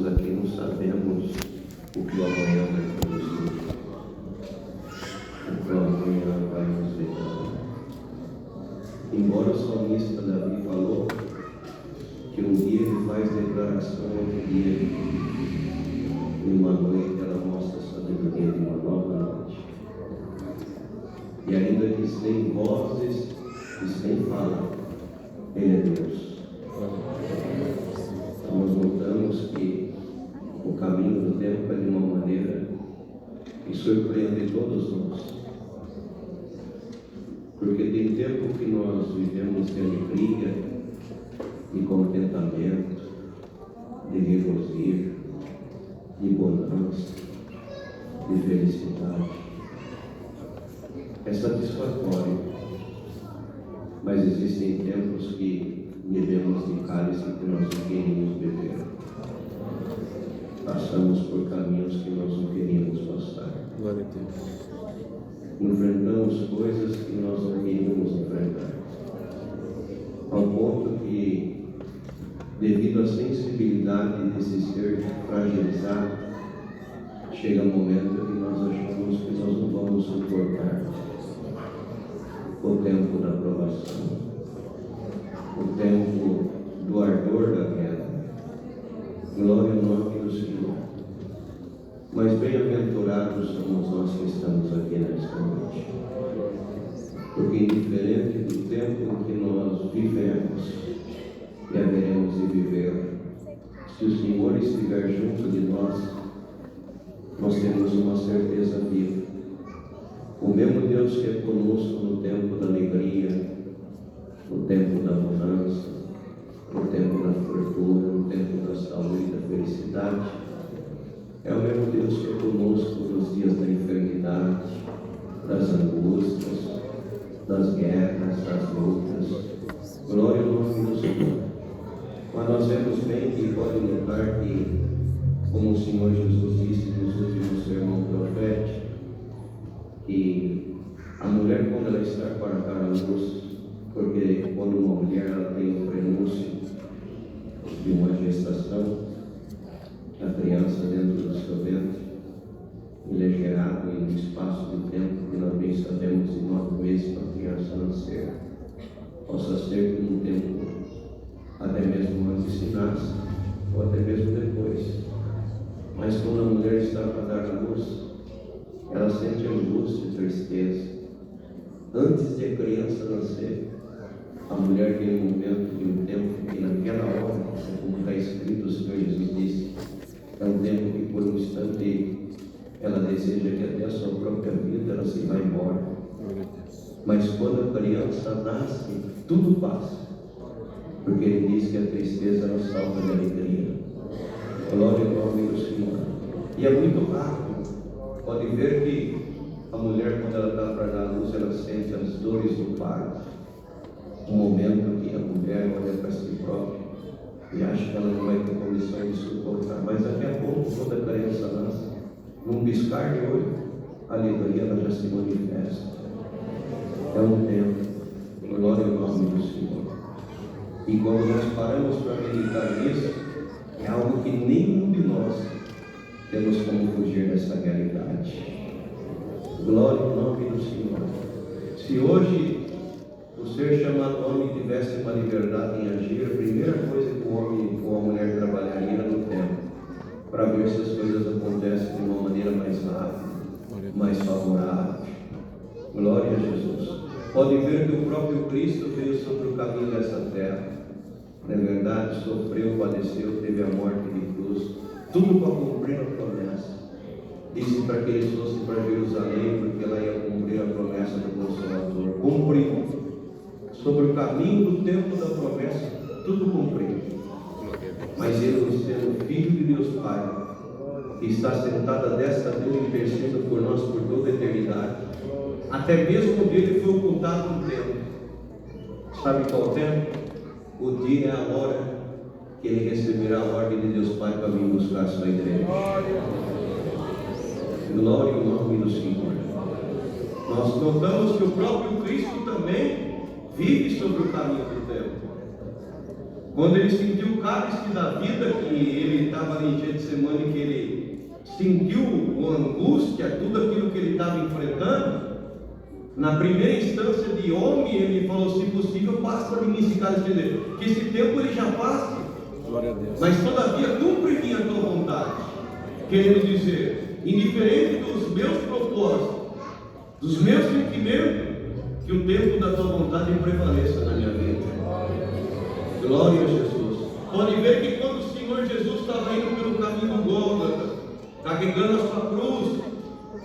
nós aqui não sabemos o que o amanhã vai produzir, o que o amanhã vai nos levar. Embora o salmista Davi falou que um dia ele faz declaração, outro dia, em uma noite, ela mostra a sabedoria de uma nova noite. E ainda que sem vozes e sem fala, Ele é Deus. Então nós notamos que o caminho do tempo é de uma maneira que surpreende todos nós. Porque tem tempo que nós vivemos de alegria, de contentamento, de regozijo, de bonança, de felicidade. É satisfatório, mas existem tempos que bebemos de cálice que nós não queríamos beber. Passamos por caminhos que nós não queríamos passar. Glória a Deus. Enfrentamos coisas que nós não queríamos enfrentar. Ao ponto que, devido à sensibilidade desse ser fragilizado, chega um momento que nós achamos que nós não vamos suportar o tempo da provação, o tempo do ardor da guerra. Glória ao nome do Senhor. Mas bem-aventurados somos nós que estamos aqui nesta noite, porque indiferente do tempo em que nós vivemos e haveremos de viver, se o Senhor estiver junto de nós temos uma certeza viva. O mesmo Deus que é conosco no tempo da alegria, no tempo da bonança, no tempo da fortuna, no tempo da saúde e da felicidade, é o mesmo Deus que é conosco nos dias da enfermidade, das angústias, das guerras, das lutas. Glória ao nome do Senhor. Mas nós vemos bem que pode notar que, como o Senhor Jesus disse nos últimos sermão profético, que a mulher, quando ela está para dar à luz, porque quando uma mulher ela tem o prenúncio de uma gestação, a criança dentro do seu ventre, ele é gerado em um espaço de tempo que nós bem sabemos em 9 meses para a criança nascer. Possa ser um tempo até mesmo antes de nascer, ou até mesmo depois. Mas quando a mulher está para dar à luz, ela sente angústia e tristeza. Antes de a criança nascer, a mulher tem um momento de um tempo que naquela hora, como está escrito, o Senhor Jesus disse, é um tempo que por um instante ela deseja que até a sua própria vida ela se vá embora. Mas quando a criança nasce, tudo passa, porque Ele diz que a tristeza não salva de alegria. Glória ao nome do Senhor. E é muito rápido. Pode ver que a mulher, quando ela está para dar a luz, ela sente as dores do parto. Um momento que a mulher olha para si própria e acha que ela não vai ter condição de suportar. Mas daqui a pouco, quando a criança nasce, num piscar de olho, a alegria ela já se manifesta. É um tempo. Glória ao nome do Senhor. E quando nós paramos para meditar nisso, é algo que nenhum de nós temos como fugir dessa realidade. Glória ao nome do Senhor. Se hoje o ser chamado homem tivesse uma liberdade em agir, a primeira coisa que o homem ou a mulher trabalharia no tempo, para ver se as coisas acontecem de uma maneira mais rápida, mais favorável. Glória a Jesus. Pode ver que o próprio Cristo veio sobre o caminho dessa terra. Na verdade, sofreu, padeceu, teve a morte de cruz, tudo para cumprir a promessa. Disse para que eles fossem para Jerusalém, porque ela ia cumprir a promessa do Consolador. Cumpriu. Sobre o caminho do tempo da promessa, tudo cumpriu. Mas Ele, sendo Filho de Deus Pai, que está sentado à destra dele, intercedendo por nós por toda a eternidade, até mesmo dele foi ocultado um tempo. Sabe qual tempo? O dia é a hora que Ele receberá a ordem de Deus Pai para vir buscar a sua igreja. Glória ao nome do Senhor. Nós notamos que o próprio Cristo também vive sobre o caminho do tempo. Quando ele sentiu o cálice da vida, que ele estava em Getsemane, que ele sentiu a angústia, tudo aquilo que ele estava enfrentando, na primeira instância de homem, ele falou: se possível, passa de mim esse cálice, que esse tempo ele já passe, Glória a Deus. mas todavia cumpre minha tua vontade. Querendo dizer, indiferente dos meus propósitos, dos meus sentimentos, que o tempo da tua vontade prevaleça na minha vida. Glória a Jesus. Pode ver que quando o Senhor Jesus estava indo pelo caminho do Gólgota, carregando a sua cruz,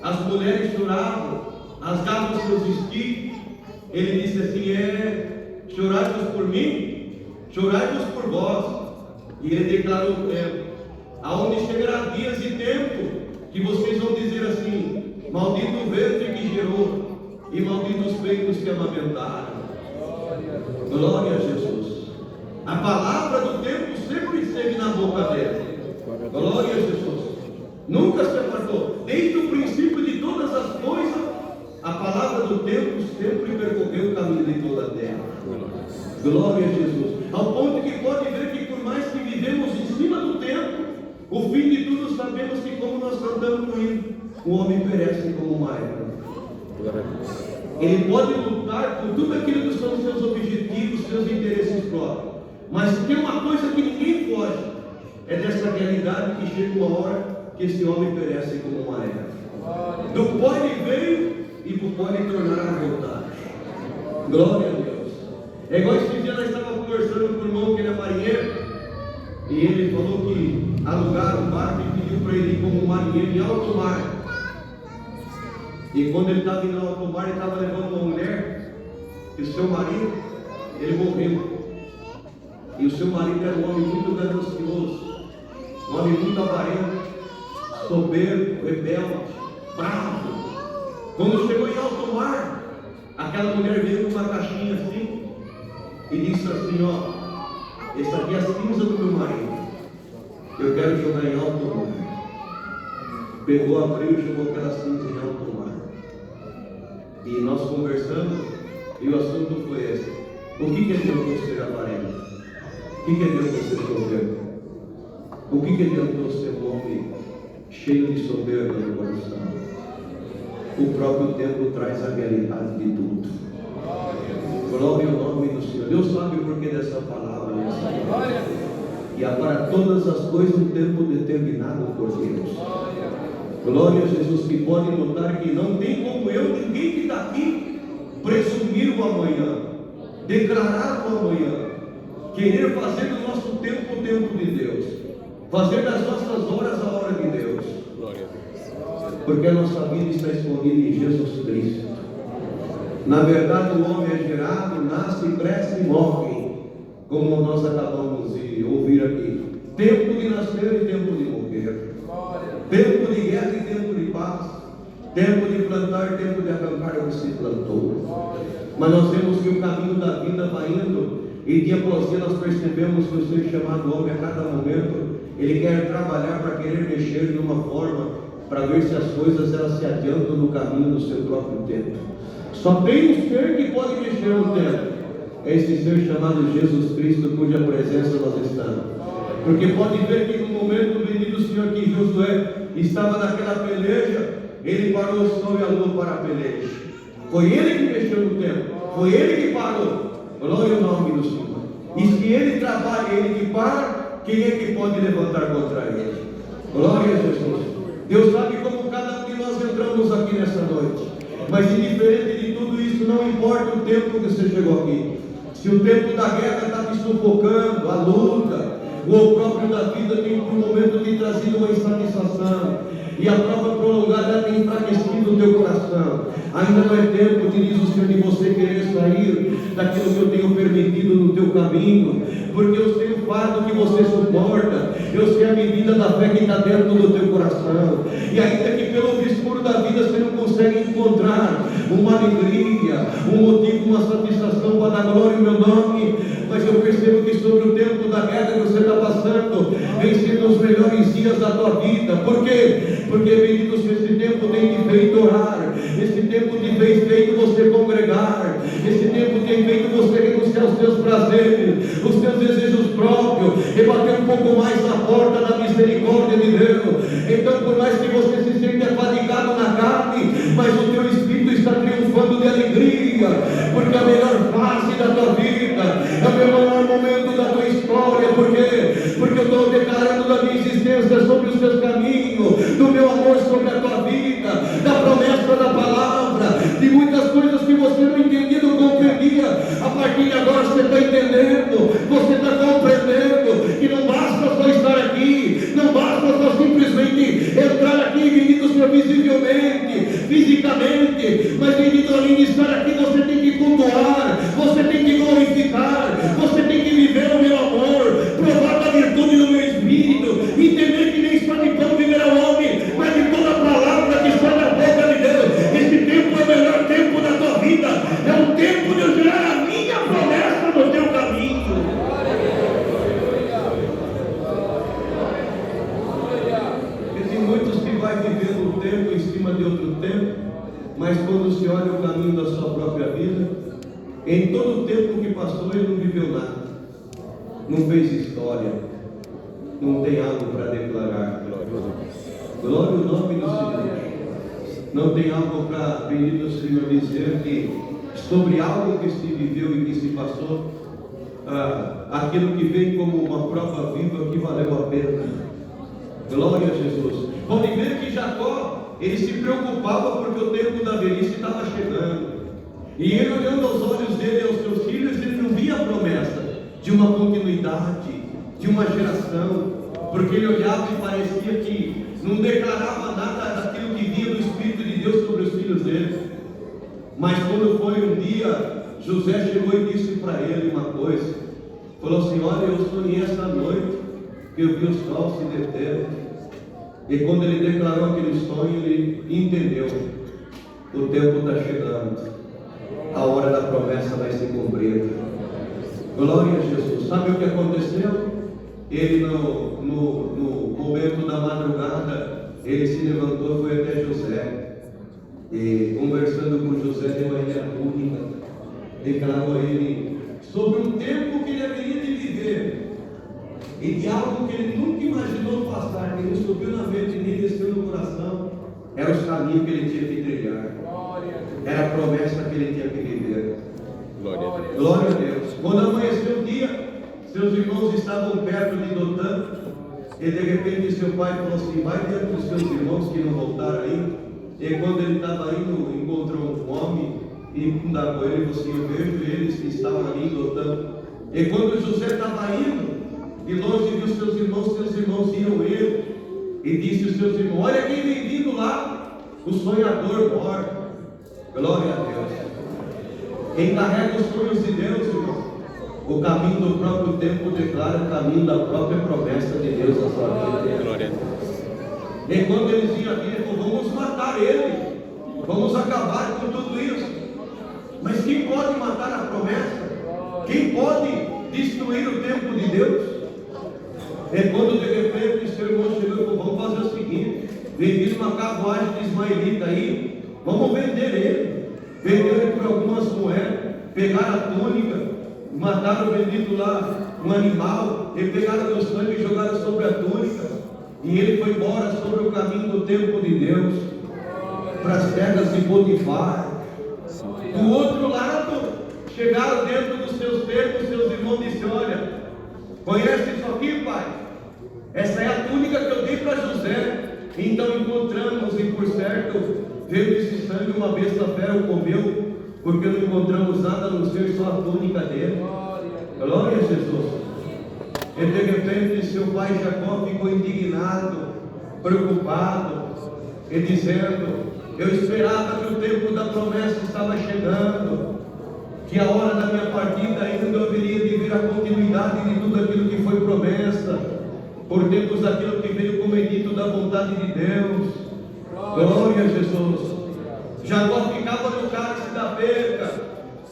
as mulheres choravam, rasgavam os seus vestidos. Ele disse assim: chorai-vos por mim, chorai-vos por vós. E ele declarou o tempo, aonde chegará dias e tempo que vocês vão dizer assim: maldito o ventre que gerou, e maldito os peitos que amamentaram. Glória a Jesus. A palavra do tempo sempre esteve na boca dele. Glória a Jesus. Nunca se apartou. Desde o princípio de todas as coisas, a palavra do tempo sempre percorreu o caminho de toda a terra. Glória a Jesus. Ao ponto que pode ver que por mais que vivemos em cima do tempo, o fim de tudo sabemos que, como nós cantamos no hino, o homem perece como uma erva. Ele pode lutar por tudo aquilo que são seus objetivos, seus interesses próprios, mas tem uma coisa que ninguém foge, é dessa realidade que chega uma hora que esse homem perece como uma erva. Do pó ele veio e do pó ele tornará a voltar. Glória a Deus. É igual esse dia nós estávamos conversando com o irmão que ele é marinheiro, e ele falou que alugaram um barco e pediu para ele ir como marinheiro em alto mar. E quando ele estava indo ao alto mar, ele estava levando uma mulher, e o seu marido, ele morreu. E o seu marido era um homem muito ganancioso, um homem muito avarento, soberbo, rebelde, bravo. Quando chegou em alto mar, aquela mulher veio com uma caixinha assim e disse assim: ó, essa aqui é a cinza do meu marido, eu quero jogar em alto mar. Pegou, abriu e jogou aquela cinza em alto mar. E nós conversamos, e o assunto foi esse: o que adiantou ser avarento? O que adiantou ser soberbo? O que adiantou ser um homem cheio de soberba no coração? O próprio tempo traz a realidade de tudo. Glória ao nome do Senhor. Deus sabe o porquê dessa palavra. E há para todas as coisas um tempo determinado por Deus. Glória a Jesus, que pode notar que não tem como eu, ninguém que está aqui, presumir o amanhã, declarar o amanhã, querer fazer do nosso tempo o tempo de Deus, fazer das nossas horas a hora de Deus. Porque a nossa vida está escondida em Jesus Cristo. Na verdade, o homem é gerado, nasce, cresce e morre, como nós acabamos de ouvir aqui. Tempo de nascer e tempo de morrer. Tempo de guerra e tempo de paz. Tempo de plantar, tempo de acampar onde se plantou. Mas nós vemos que o caminho da vida vai indo, e dia após dia nós percebemos que o ser chamado homem, a cada momento, ele quer trabalhar para querer mexer de uma forma, para ver se as coisas elas se adiantam no caminho do seu próprio tempo. Só tem um ser que pode mexer no tempo, é esse ser chamado Jesus Cristo, cuja presença nós estamos. Porque pode ver que no momento, bendito Senhor, que Josué estava naquela peleja, ele parou o sol e a lua para a peleja. Foi ele que mexeu no tempo, foi ele que parou. Glória ao nome do Senhor. E se ele trabalha, ele que para, quem é que pode levantar contra ele? Glória a Jesus. Deus sabe como cada um de nós entramos aqui nessa noite. Mas indiferente de tudo isso, não importa o tempo que você chegou aqui. Se o tempo da guerra está te sufocando, a luta, o próprio da vida tem por um momento te trazido uma insatisfação, e a prova prolongada tem enfraquecido o teu coração, ainda não é tempo, te diz o Senhor, de você querer sair daquilo que eu tenho permitido no teu caminho, porque eu sei o fardo que você suporta, eu sei a medida da fé que está dentro do teu coração, e ainda que pelo obscuro da vida você não consegue encontrar uma alegria, um motivo, uma satisfação para dar glória ao meu nome, mas eu percebo que sobre o tempo da guerra que você está passando, vem sendo os melhores dias da tua vida. Por quê? Porque, bendito seja, esse tempo tem te feito orar, esse tempo te fez feito você congregar, esse tempo tem feito você renunciar aos teus prazeres, os teus desejos próprios, de Deus. Então, por mais que você se sinta fadigado na carne, mas o teu espírito está triunfando de alegria, porque a melhor fase da tua vida, é o melhor momento da tua história. Por quê? Porque eu estou declarando da minha existência sobre os teus caminhos, do meu amor sobre a tua vida, da promessa da palavra, de muitas coisas que você não entendia, não compreendia. A partir de agora você está entendendo, você está compreendendo que não basta só estar aqui, não basta só simplesmente entrar aqui, bendito seja visivelmente, fisicamente, mas bendito, além de estar aqui, você tem que cultuar, você tem que glorificar, você tem que viver o meu amor, provar da virtude do meu espírito, entender que nem só de pão viverá o homem, mas de toda a palavra que sai da boca de Deus. Esse tempo é o melhor tempo da tua vida, é o tempo de eu gerar a minha promessa no teu caminho. Porque tem muitos que vai vivendo um tempo em cima de outro tempo, mas quando se olha o caminho da sua própria vida, em todo o tempo que passou ele não viveu nada, não fez história, não tem algo para declarar. Glória ao nome do Senhor. Não tem algo para, bendito Senhor, dizer que sobre algo que se viveu e que se passou, aquilo que vem como uma prova viva que valeu a pena. Glória a Jesus. Podem ver que Jacó, ele se preocupava porque o tempo da velhice estava chegando. E ele, olhando aos olhos dele e aos seus filhos, ele não via a promessa de uma continuidade, de uma geração, porque ele olhava e parecia que não declarava nada daquilo que vinha do Espírito de Deus sobre os filhos dele. Mas quando foi um dia, José chegou e disse para ele uma coisa, falou assim: olha, eu sonhei essa noite que eu vi o sol se deter. E quando ele declarou aquele sonho, ele entendeu: o tempo está chegando, a hora da promessa vai se cumprir. Glória a Jesus. Sabe o que aconteceu? Ele no momento da madrugada, ele se levantou e foi até José, e conversando com José, deu a ele a túnica, declarou a ele sobre um tempo que ele haveria de viver, e de algo que ele nunca imaginou passar, que não subiu na mente nem desceu no coração. Era os caminhos que ele tinha que trilhar, era a promessa que ele tinha que viver. Glória a Deus. Quando amanheceu o dia, seus irmãos estavam perto de Dotã, e de repente seu pai falou assim: vai diante dos seus irmãos que não voltaram ainda. E quando ele estava indo, encontrou um homem e indagou ele, falou assim: eu vejo eles que estavam ali em Dotã. E quando José estava indo, de longe viu seus irmãos viram ele, e disse aos seus irmãos: olha quem vem vindo lá, o sonhador mor. Glória a Deus. Quem carrega os sonhos de Deus, irmão, o caminho do próprio tempo declara o caminho da própria promessa de Deus na sua vida. Glória a Deus. E quando eles vinham aqui, ele falou: vamos matar ele, vamos acabar com tudo isso. Mas quem pode matar a promessa? Quem pode destruir o tempo de Deus? E quando de repente seu irmão chegou e falou: vamos fazer o seguinte, vem vir uma carruagem de ismaelita aí, vamos vender ele. Venderam ele por algumas moedas, pegaram a túnica, mataram o bendito lá, um animal, e pegaram o sangue e jogaram sobre a túnica, e ele foi embora sobre o caminho do tempo de Deus, para as terras de Potifar. Do outro lado, chegaram dentro dos seus tempos, seus irmãos disseram: olha, conhece isso aqui, pai? Essa é a túnica que eu dei para José. Então encontramos, e por certo, veio esse sangue, uma besta fera o comeu, porque não encontramos nada a não ser só a túnica dele. Glória a Jesus. E de repente seu pai Jacó ficou indignado, preocupado, e dizendo: eu esperava que o tempo da promessa estava chegando, que a hora da minha partida ainda eu haveria de ver a continuidade de tudo aquilo que foi promessa, por termos daquilo que veio como edito da vontade de Deus. Glória a Jesus. Jacó ficava no cálice da perca,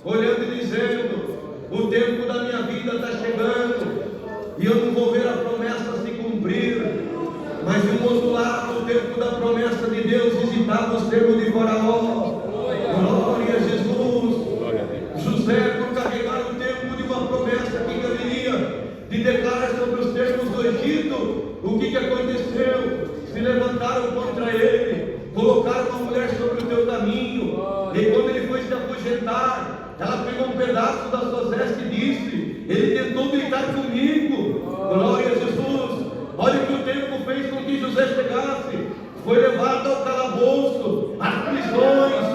olhando e dizendo: o tempo da minha vida está chegando, e eu não vou ver a promessa se cumprir. Mas de um outro lado, o tempo da promessa de Deus visitava os termos de Faraó. Glória a Jesus. José, por carregar o tempo de uma promessa que haveria de declarar sobre os termos do Egito, o que aconteceu? Ela pegou um pedaço das suas vestes e disse: ele tentou deitar comigo. Glória a Jesus. Olha o que o tempo fez com que José chegasse. Foi levado ao calabouço, às prisões.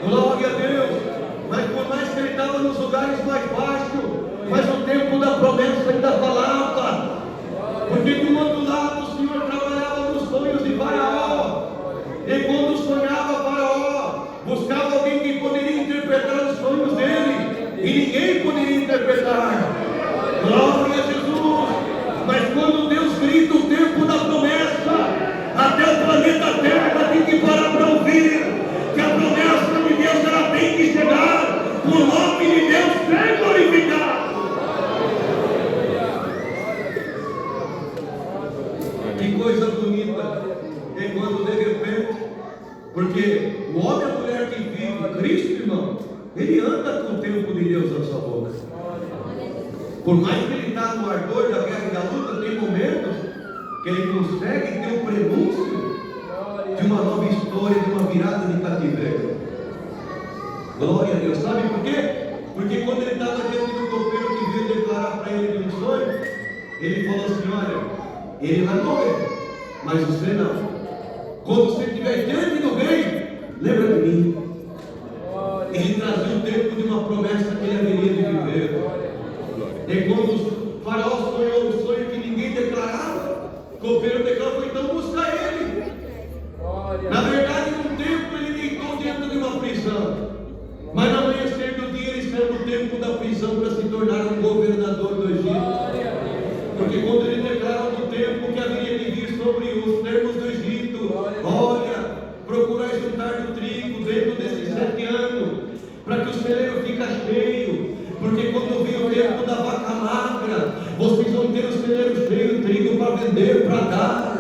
Glória a Deus. Mas por mais que ele estava nos lugares mais baixos, mas o tempo da promessa ainda falava. Porque do outro lado o Senhor trabalhava nos sonhos de Faraó. E quando sonhava Faraó, buscava alguém que poderia interpretar os sonhos dele. E ninguém poderia interpretar. Glória a Jesus. Mas quando Deus grita o tempo da promessa, até o planeta Terra tem que parar para ouvir que a promessa de Deus ela tem que chegar. O nome de Deus ser glorificado. Que coisa bonita é quando de repente, porque o homem e a mulher que vive Cristo, irmão, ele anda com o tempo de Deus na sua boca. Por mais que ele está no ardor da guerra e da luta, tem momentos que ele consegue ter o prenúncio de uma nova história, de uma virada de cativeiro. Glória a Deus. Sabe por quê? Porque quando ele estava diante do copeiro que veio declarar para ele de um sonho, ele falou assim: olha, ele vai morrer, mas você não. Quando você estiver diante do rei, lembra de mim. Ele trazia o tempo de uma promessa que ele haveria de viver. E quando o faraó sonhou um sonho que ninguém declarava, o copeiro declarou: então busca ele. Na verdade, num tempo ele deitou dentro de uma prisão, mas no amanhecer do dia ele saiu do tempo da prisão para se tornar um governador do Egito. Porque quando ele declarou no tempo que haveria de vir sobre os termos do Egito, olha, procurai juntar do trigo dentro desses 7 anos, para que o celeiro fique cheio. Porque quando vir o tempo da vaca magra, vocês vão ter o celeiro cheio de trigo para vender, para dar.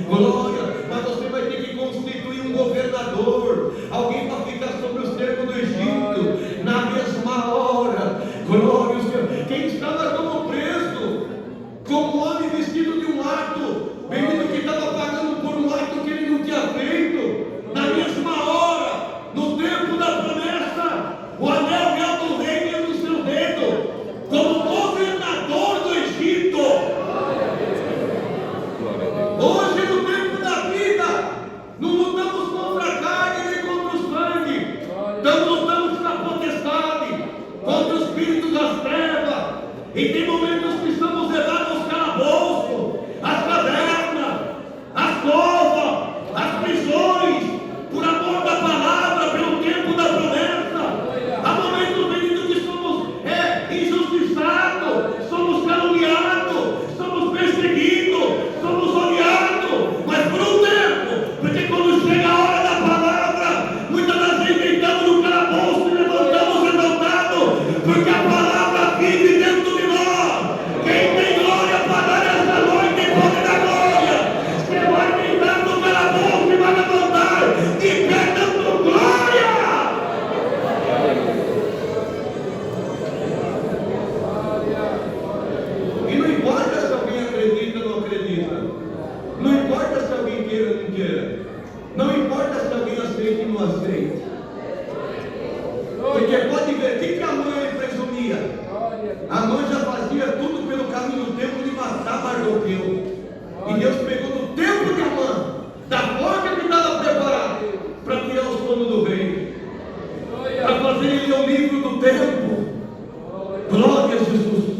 Glória, mas você vai ter que constituir um governador, alguém para ficar sobre os termos do Egito, na mesma hora. Glória ao Senhor. Quem estava como preso, como um homem vestido de um ato, bendito que estava pagando por um ato que ele não tinha feito, na mesma hora, no tempo da promessa, o anel real do rei veio no seu dedo, como governador do Egito. Hoje, no tempo da vida, não lutamos contra a carne nem contra o sangue, então lutamos contra a potestade, contra o espírito das trevas. E tem momentos que estamos levados aos calabouços, às cavernas, às covas, às prisões, por amor da palavra, pelo tempo da promessa. Há momentos, bendito, que somos injustiçados, somos caluniados, somos perseguidos, somos odiados, mas por um tempo, porque quando chega a hora da palavra, muitas das vezes deitamos no calabouço e levantamos exaltados, porque a palavra vive dentro de nós. Quem tem glória para dar essa noite, pode dar glória. Você vai deitar no calabouço e vai levantar de pé dando glória. E não importa se alguém acredita ou não acredita, não importa se alguém queira ou não queira, não importa se alguém aceita ou não aceita, porque pode ver, o que a mãe presumia? A mãe já fazia tudo pelo caminho do tempo de matar Mardoqueu, e Deus pegou no tempo de Amã, da forma que estava preparado para tirar o sono do rei, para fazer ele o livro do tempo. Glória a Jesus.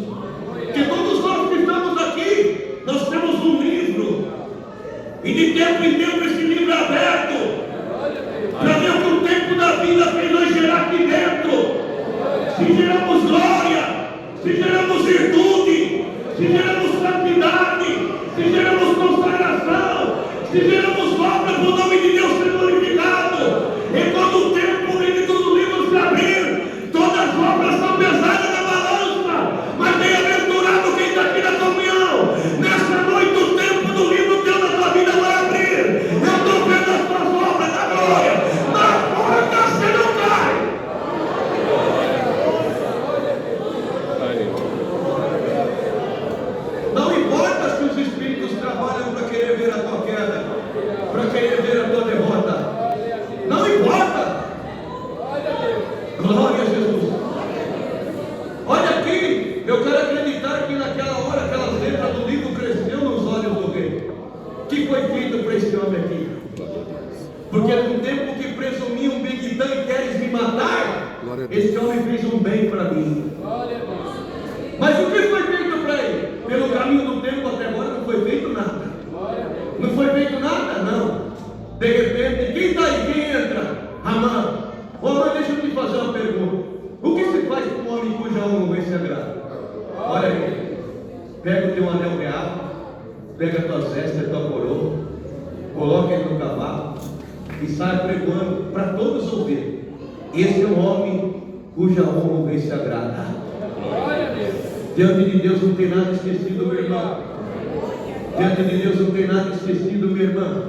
Que todos nós que estamos aqui, nós temos um livro, e de tempo em tempo esse livro é aberto, para ver o que o tempo da vida fez nós gerar aqui dentro. Se geramos glória, se geramos virtude, se geramos santidade, se geramos consagração, se geramos obra para o nome de Deus ser glorificado. E quando o tempo de todos os livros se abrir, todas as obras são pesadas na balança, mas bem-aventurado quem está aqui na comunhão. Nessa noite o tempo do livro teu na tua vida vai abrir. Eu estou vendo as tuas obras da glória. Na porta você não cai. Não importa se os espíritos trabalham para querer ver a tua queda. que foi feito para esse homem aqui? Porque no tempo que presumiam Bigtã e queres me matar, esse homem fez um bem para mim. Mas o que foi feito para ele? Pelo caminho do tempo até agora não foi feito nada. Não foi feito nada? Não. De repente, quem está aí? Quem entra? Amã. Ô Amã, deixa eu te fazer uma pergunta. O que se faz com um homem cuja honra não se agrada? Olha aí. Pega o teu anel real, pega a tua cesta, a tua coroa, coloca ele no cavalo e sai pregoando para todos ouvirem. Esse é um homem cuja honra não se agrada. Diante de Deus não tem nada esquecido, meu irmão. Diante de Deus não tem nada esquecido, minha irmã.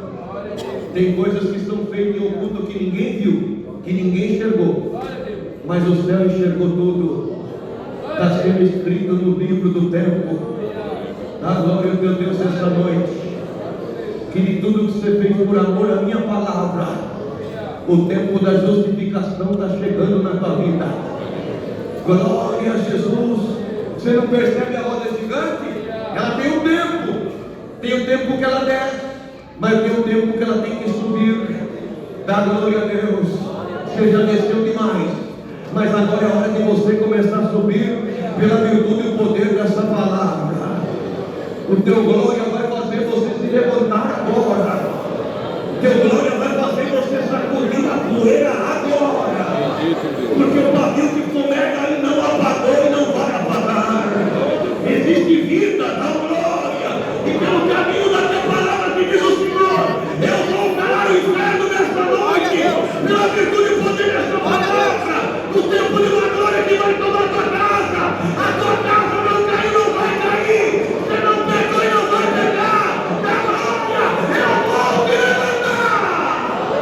Tem coisas que estão feitas em oculto que ninguém viu, que ninguém enxergou, mas o céu enxergou tudo. Está sendo escrito no livro do tempo. Dá glória ao teu Deus esta noite. Que de tudo que você fez por amor à minha palavra, o tempo da justificação está chegando na tua vida. Glória a Jesus. Você não percebe a roda gigante? Ela tem um tempo. Tem o tempo que ela desce, mas tem o tempo que ela tem que subir. Dá glória a Deus. Você já desceu demais, mas agora é hora de você começar a subir pela virtude e o poder dessa palavra. O teu glória vai fazer você se levantar agora. O teu glória vai fazer você sacudir a poeira agora. Porque o pavio que fumega ele não apagou e não vai apagar. Existe vida, dá glória. E pelo caminho da tua palavra que diz o Senhor, eu vou calar o inferno nesta noite. Pela virtude e poder dessa palavra. O tempo de uma glória que vai tomar a tua casa. A tua casa não caiu, não vai cair. Você não pegou e não vai pegar. Da glória, eu vou te levantar.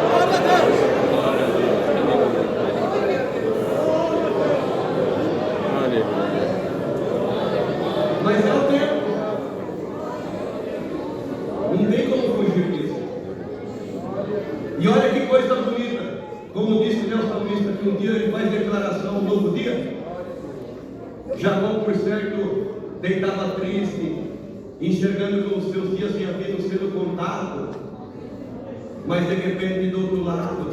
Glória a Deus. Mas é o tempo. Não tem como fugir disso. E olha que coisa bonita. Como disse o salmista, que um dia ele faz declaração, um novo dia. Jacó, por certo, deitava triste, enxergando que os seus dias tinham sido contados. Mas de repente, do outro lado,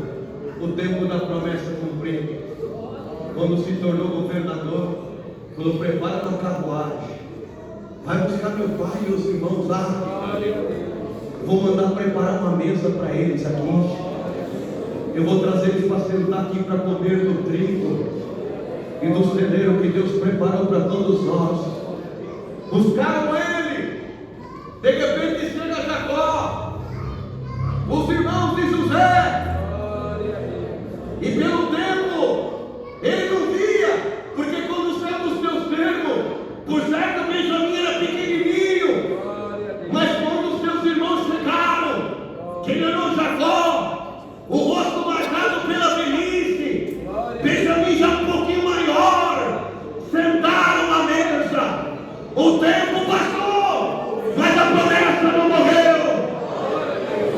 o tempo da promessa cumprido. Quando se tornou governador, falou: prepara uma carruagem, vai buscar meu pai e os irmãos lá. Vou mandar preparar uma mesa para eles aqui. Eu vou trazer eles para sentar aqui para comer do trigo e do celeiro que Deus preparou para todos nós. Buscaram ele. De repente chega Jacó, os irmãos de José, e pelo tempo ele não via, porque quando saiu dos teus termos, por certo Benjamim era pequenininho, mas quando os seus irmãos chegaram, que ganhou Jacó, o rosto marcado pela velhice, Benjamim já um pouquinho maior, sentaram à mesa. O tempo passou, mas a promessa não morreu.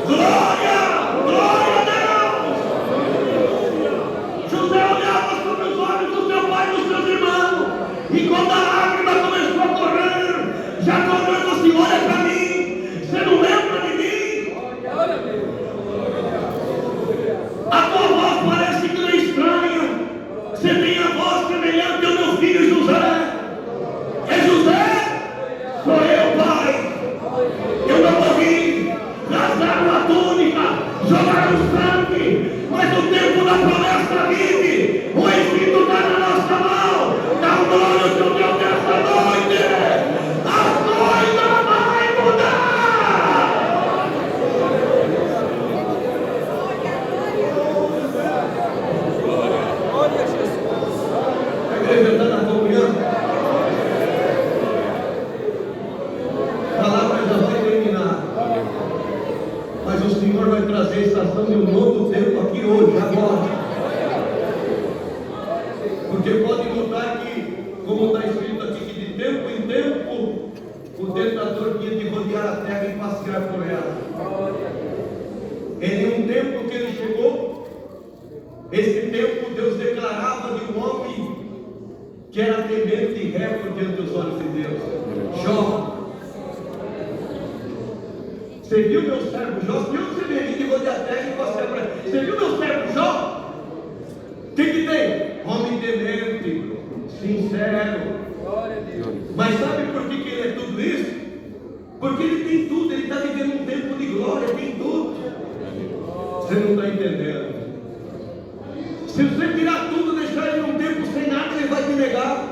Glória, glória a Deus. José olhava sobre os olhos do seu pai e dos seus irmãos, e quando a lágrima começou a correr, Jacó falou assim: olha para mim, você não lembra de mim? A tua voz parece que não é estranha. Você tem a voz semelhante ao meu filho José. É José? Sou eu, pai. Eu não morri. Rasgaram a túnica, jogaram sangue, mas o tempo da promessa vive. O Espírito está na nossa mão. Dá glória ao teu Deus nessa noite. A coisa vai mudar. A igreja está na confiança. A palavra já vai terminar. Mas o Senhor vai trazer a estação de um novo tempo aqui hoje, agora. Porque pode notar que, como está escrito aqui, que de tempo em tempo o tentador tinha de rodear a terra e passear por ela. Em um tempo que ele chegou, esse tempo Deus declarava de um homem que era temente e reto diante dos olhos de Deus. Jó. Você viu meu servo Jó? Se eu Severino de Goliaté e você para. Você viu meu servo Jó? O que tem? Homem temente, sincero. Mas sabe por que ele é tudo isso? Porque ele tem tudo, ele está vivendo um tempo de glória, tem tudo. Você não está entendendo. Se você tirar tudo, deixar ele num tempo sem nada, ele vai te negar.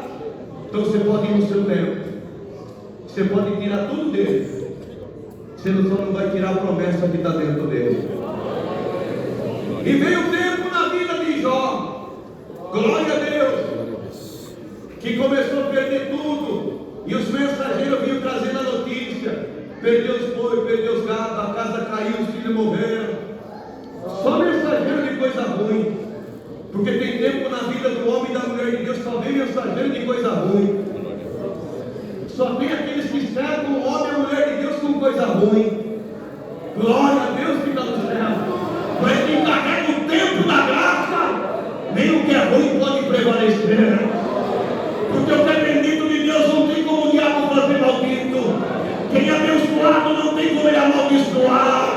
Então você pode ir no seu tempo. Você pode tirar tudo dele. Você só não vai tirar a promessa que está dentro dele. E veio o tempo na vida de Jó. Glória a Deus. Que começou a perder tudo. E os mensageiros vinham trazendo a notícia. Perdeu os bois, perdeu os gados, a casa caiu, os filhos morreram. Só mensageiro de coisa ruim. Porque tem tempo na vida do homem e da mulher de Deus, só vem mensageiro de coisa ruim. Só tem aqueles que cercam o homem e a mulher de Deus com coisa ruim. Glória a Deus que está no céu. Mas quem carrega o tempo da graça, nem o que é ruim pode prevalecer. Porque o que é bendito de Deus não tem como o diabo fazer maldito. Quem é abençoado não tem como ele amaldiçoar.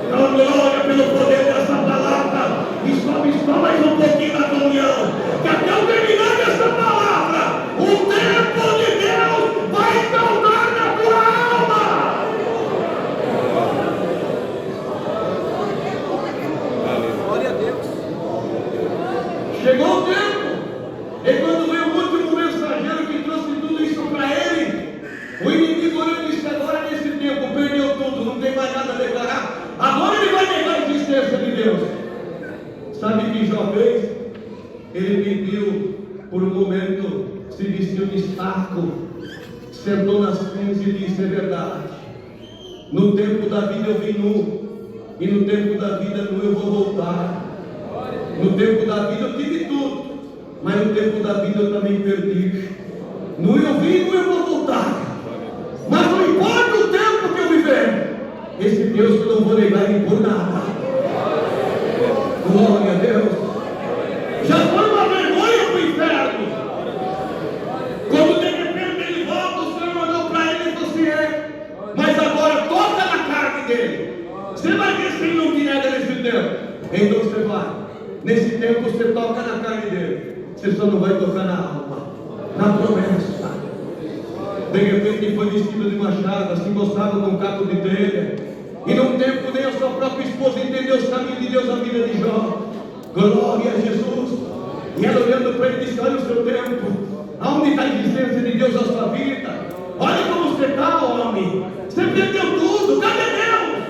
Então, glória pelo poder dessa palavra. E sobe só mais um pouquinho na comunhão. Que até eu terminar dessa palavra, o tempo de Deus vai causar na tua alma. Glória a Deus. Chegou o tempo. E quando veio o último mensageiro que trouxe tudo isso para ele, o inimigo olhou e disse: agora nesse tempo perdeu tudo, não tem mais nada a declarar. Agora ele vai negar a existência de Deus. Sabe o que Jó fez? Ele pediu por um momento, se vestiu de saco, sentou nas cinzas e disse: é verdade. No tempo da vida eu vim nu, e no tempo da vida nu eu vou voltar. No tempo da vida eu tive tudo, mas no tempo da vida eu também perdi. Nu eu vim, nu eu vou voltar. Mas não importa o tempo que eu viver, esse Deus que eu não vou negar ele por nada. Glória a Deus. Já foi uma vergonha para o inferno. Quando de repente ele volta, o Senhor mandou para ele e falou assim: mas agora toca na carne dele. Você vai ver se ele não te nega nesse tempo. Então você vai. Nesse tempo você toca na carne dele. Você só não vai tocar na alma, na promessa. De repente ele foi vestido de machado, se mostrava com um caco de telha. E num tempo nem a sua própria esposa entendeu os caminhos de Deus na vida de Jó. Glória a Jesus. E ela olhando para ele disse: olha o seu tempo. Aonde está a existência de Deus na sua vida? Olha como você está, homem. Você perdeu tudo. Cadê Deus?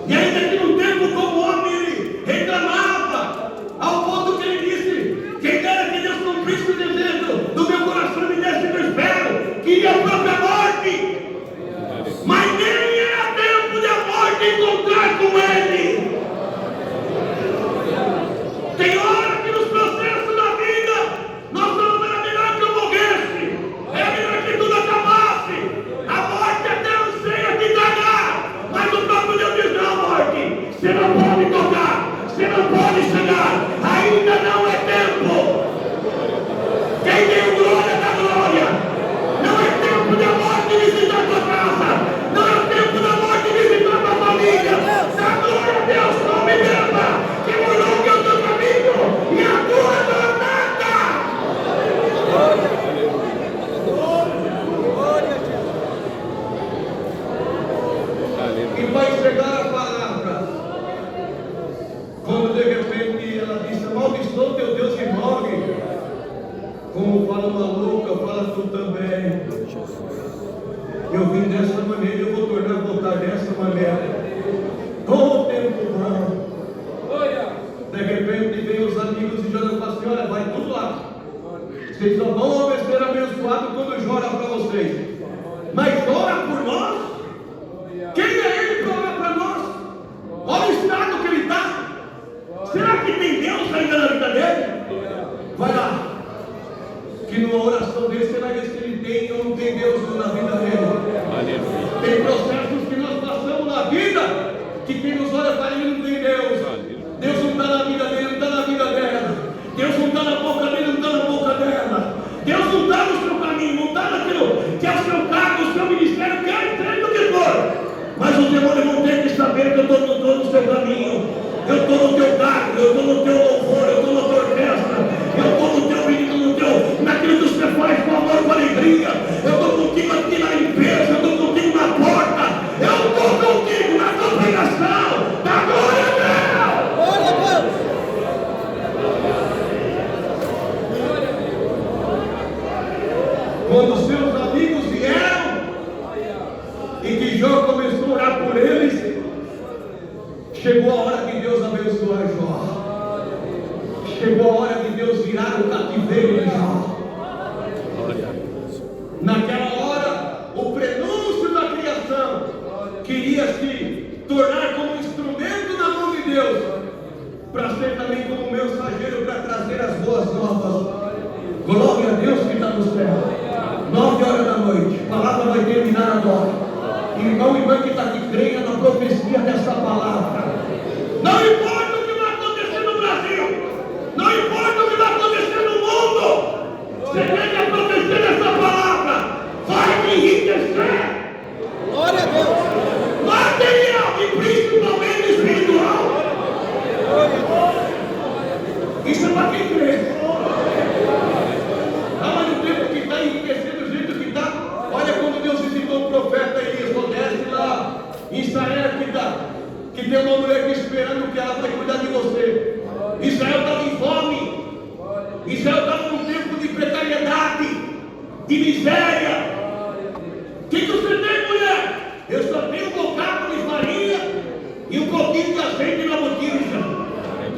E ainda que no tempo como homem ele reclamava, ao ponto que ele disse: quem dera que Deus cumprisse o desejo do meu coração e me desse o espero, queria a própria morte. Mas nem era tempo de a morte encontrar com ele. Tem hora que nos processos da vida nós falamos: era melhor que eu morresse, era melhor que tudo acabasse. A morte até anseia te tragar, mas o próprio Deus diz: não, morte, você não pode tocar, você não pode chegar, ainda não é tempo. Quem tem glória da glória, não é tempo da morte visitar tua casa, não é tempo da morte visitar tua família. Da glória a Deus, não me lembra que o longo é o teu caminho e a tua jornada. E vai chegar a palavra, quando de repente ela disse: amaldiçoa teu Deus e morre. Como fala uma louca, fala tu também. Eu vim dessa maneira, eu vou tornar a voltar dessa maneira. Com o tempo bom. De repente vem os amigos e Jó fala assim: olha, vai tudo lá. Vocês só vão ser abençoados quando Jó orar para vocês. Mas ora por nós? Quem é ele para orar para nós? Olha o estado que ele está. Será que tem Deus ainda na vida dele? Vai lá. Que numa oração dele você vai ver se ele tem ou não tem Deus na vida dele. Tem processos que nós passamos na vida que quem nos olha para ele não tem Deus. Deus não está na vida dele, não está na vida dela. Deus não está na boca dele, não está na boca dela. Deus não está no seu caminho, não está naquilo que é o seu cargo, o seu ministério, quer seja o que for. Mas o teu demônios vão ter que saber que eu estou no seu caminho. Eu estou no teu cargo, eu estou no teu louvor, eu estou na tua orquestra, eu estou no teu menino, naquilo que você faz com amor, com alegria. Eu estou contigo aqui na limpeza, eu estou contigo na porta, eu estou contigo na tua pregação. Da glória a Deus! Glória a Deus! Quando os seus amigos vieram e que Jó começou a orar por eles, chegou a hora de Deus abençoar Jó. Chegou a hora de Deus virar o cativeiro de Jó. Naquela hora, o prenúncio da criação queria se tornar como instrumento na mão de Deus, para ser também como mensageiro para trazer as boas novas. Glória a Deus que está no céu. 9h da noite, a palavra vai terminar agora. Irmão e irmã que está aqui, creia na profecia dessa palavra. Não importa o que vai acontecer no Brasil, não importa o que vai acontecer no mundo, você tem que profecia dessa palavra, vai te enriquecer. Glória a Deus. Material e principalmente espiritual. Isso é para quem crê. Mas no tempo que está enriquecendo do jeito que está, olha quando Deus visitou o profeta Elias, desce lá em Sarepta, que tem uma mulher aqui esperando que ela vai cuidar de você. Israel estava em fome, Israel estava num tempo de precariedade, de miséria. O que você tem, mulher? Eu só tenho um bocado de farinha e um pouquinho de azeite na botija.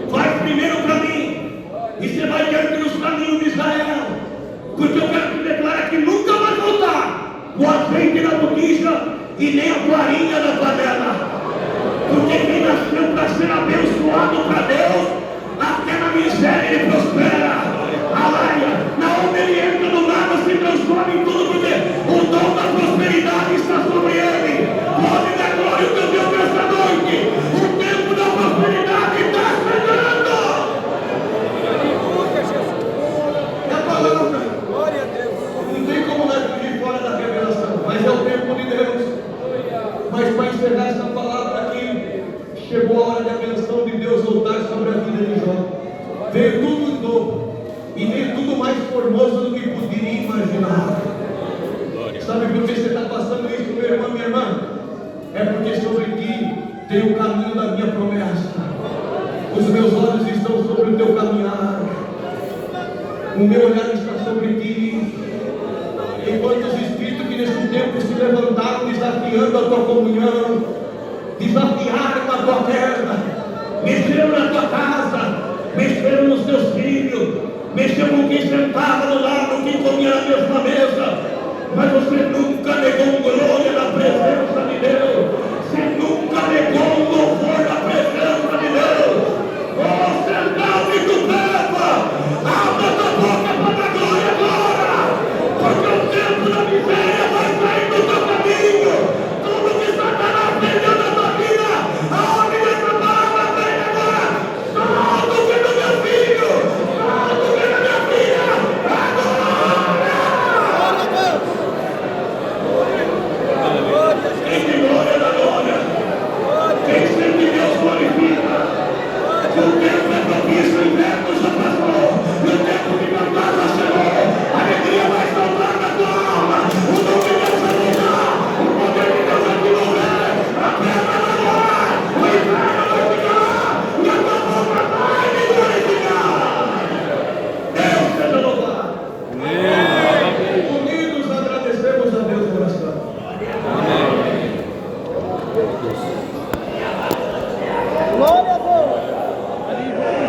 Faz primeiro para mim, e você vai diante dos caminhos de Israel, porque eu quero te declarar que nunca vai faltar o azeite na botija e nem a farinha na panela. Porque quem nasceu para ser abençoado para Deus, até na miséria ele prospera. Aleluia! Na onde ele entra do nada se transforma em tudo, porque o dom da prosperidade está sobre ele. Pode dar glória ao teu Deus nessa noite. O tempo da prosperidade está chegando. É a palavra. Glória a Deus. Não tem como nós fugir fora da revelação, mas é o tempo de Deus. Mas para encerrar essa palavra aqui, chegou a hora da benção de Deus voltar sobre a vida de Jó. Veio tudo novo e veio tudo mais formoso do que poderia imaginar. Sabe por que você está passando isso, meu irmão, minha irmã? É porque sobre ti tem o caminho da minha promessa. Os meus olhos estão sobre o teu caminhar. O meu olhar está sobre ti. Enquanto os espíritos que nesse tempo se levantaram desafiando a tua comunhão, desafiaram a tua queda, mexeram na tua casa, mexeram nos teus filhos, mexeram com quem sentava no lado, quem comia na mesma mesa, mas você nunca negou um glória